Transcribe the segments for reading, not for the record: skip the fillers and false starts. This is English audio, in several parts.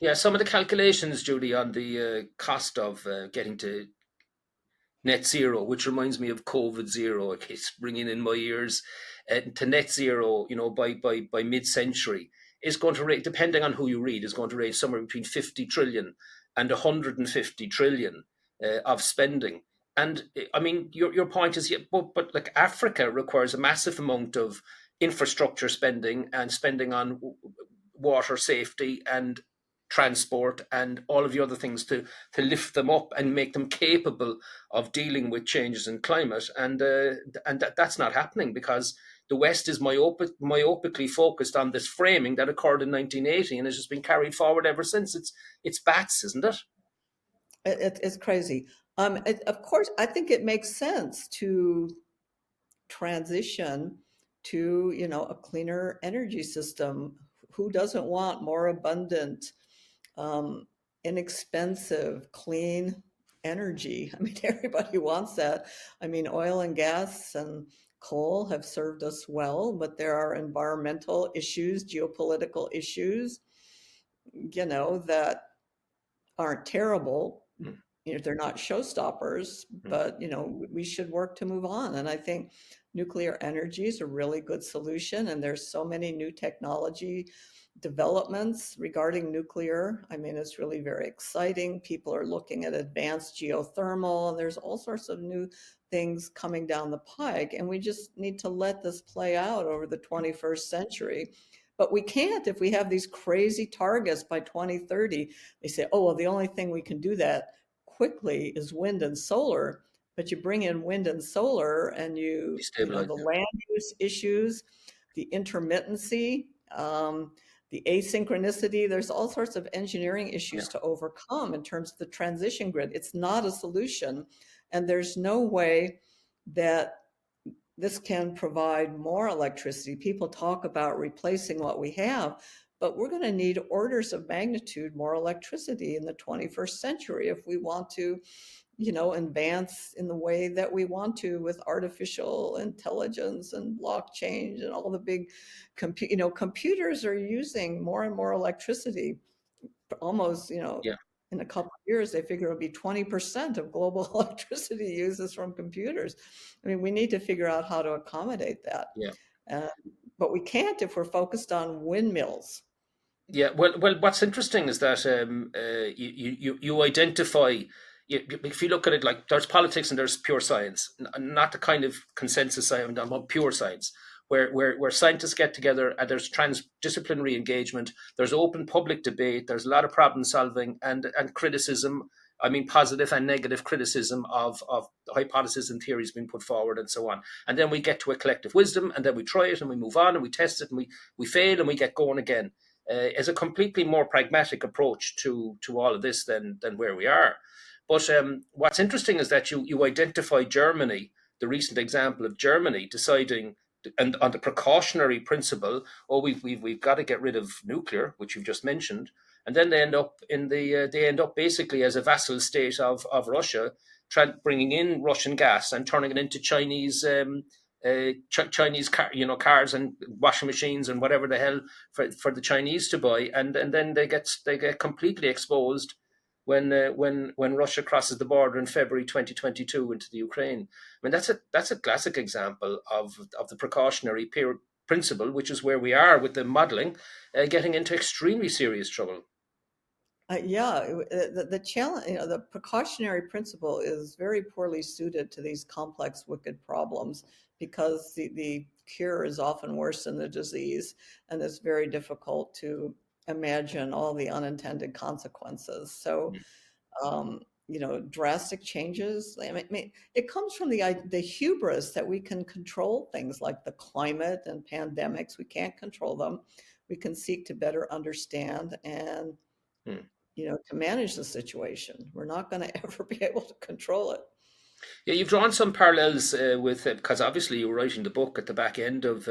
Yeah, some of the calculations, Judy, on the cost of getting to net zero, which reminds me of COVID zero. It's ringing in my ears. To net zero, by mid-century, is going to rate, depending on who you read, is going to range somewhere between 50 trillion and 150 trillion of spending. And I mean, your point is, yeah, but like Africa requires a massive amount of infrastructure spending and spending on water safety and transport and all of the other things to lift them up and make them capable of dealing with changes in climate, and that's not happening because the West is myopically focused on this framing that occurred in 1980 and has just been carried forward ever since. It's bats, isn't it? It's crazy. Of course, I think it makes sense to transition to, a cleaner energy system. Who doesn't want more abundant, um, inexpensive, clean energy? I mean, everybody wants that. I mean, oil and gas and coal have served us well, but there are environmental issues, geopolitical issues, that aren't terrible. They're not showstoppers, Mm-hmm. but we should work to move on. And I think nuclear energy is a really good solution. And there's so many new technology developments regarding nuclear. I mean, it's really very exciting. People are looking at advanced geothermal, and there's all sorts of new things coming down the pike. And we just need to let this play out over the 21st century. But we can't if we have these crazy targets by 2030. They say, oh, well, the only thing we can do that quickly is wind and solar. But you bring in wind and solar, and Destabilize. the land use issues, the intermittency, the asynchronicity. There's all sorts of engineering Yeah. issues to overcome in terms of the transition grid. It's not a solution. And there's no way that this can provide more electricity. People talk about replacing what we have, but we're going to need orders of magnitude more electricity in the 21st century if we want to, advance in the way that we want to with artificial intelligence and blockchain and all the big computers are using more and more electricity. Almost, Yeah. in a couple of years, they figure it'll be 20% of global electricity uses from computers. I mean, we need to figure out how to accommodate that. Yeah. Uh, but we can't if we're focused on windmills. Yeah, well, what's interesting is that you identify. If you look at it, like there's politics and there's pure science, not the kind of consensus I am about pure science, where scientists get together and there's transdisciplinary engagement, there's open public debate, there's a lot of problem solving and criticism. I mean, positive and negative criticism of the hypotheses and theories being put forward and so on. And then we get to a collective wisdom, and then we try it and we move on and we test it and we fail and we get going again is a completely more pragmatic approach to all of this than where we are. But what's interesting is that you identify Germany, the recent example of Germany deciding and on the precautionary principle, oh, we've got to get rid of nuclear, which you've just mentioned, and then they end up basically as a vassal state of Russia, bringing in Russian gas and turning it into Chinese cars and washing machines and whatever the hell for the Chinese to buy, and then they get completely exposed when Russia crosses the border in February 2022 into the Ukraine. I mean that's a classic example of the precautionary principle, which is where we are with the modelling, getting into extremely serious trouble. Yeah, the challenge, the precautionary principle is very poorly suited to these complex, wicked problems because the cure is often worse than the disease, and it's very difficult to imagine all the unintended consequences. So, drastic changes. I mean, it comes from the hubris that we can control things like the climate and pandemics. We can't control them. We can seek to better understand and Hmm. to manage the situation. We're not going to ever be able to control it. Yeah, you've drawn some parallels with it because obviously you were writing the book at the back end of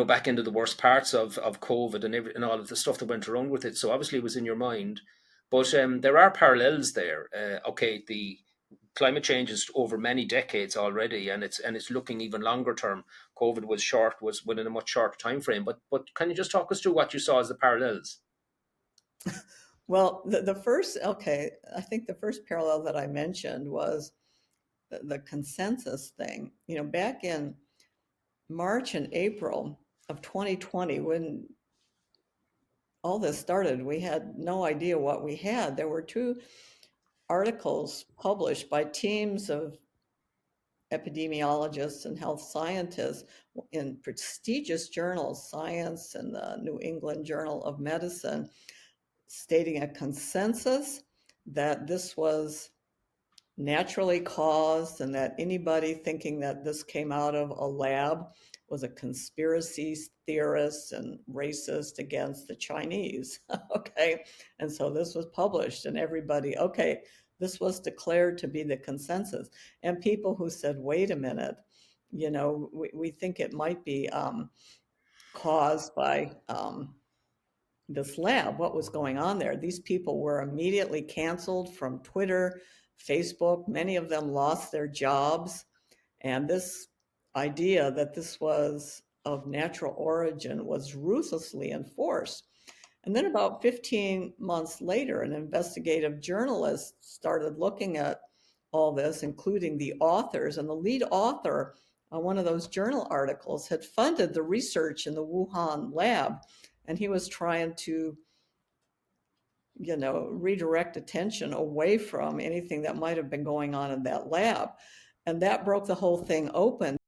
back into the worst parts of COVID and all of the stuff that went wrong with it. So obviously it was in your mind, but there are parallels there. Okay, the climate change is over many decades already, and it's looking even longer term. COVID was within a much shorter time frame. But can you just talk us through what you saw as the parallels? Well, the first, okay, I think the first parallel that I mentioned was the consensus thing. You know, back in March and April of 2020, when all this started, we had no idea what we had. There were two articles published by teams of epidemiologists and health scientists in prestigious journals, Science and the New England Journal of Medicine, stating a consensus that this was naturally caused and that anybody thinking that this came out of a lab was a conspiracy theorist and racist against the Chinese. Okay. And so this was published, and everybody, okay, this was declared to be the consensus. And people who said, wait a minute, you know, we think it might be caused by this lab, what was going on there. These people were immediately canceled from Twitter, Facebook. Many of them lost their jobs. And this idea that this was of natural origin was ruthlessly enforced. And then about 15 months later, an investigative journalist started looking at all this, including the authors. And the lead author on one of those journal articles had funded the research in the Wuhan lab. And he was trying to, you know, redirect attention away from anything that might have been going on in that lab. And that broke the whole thing open.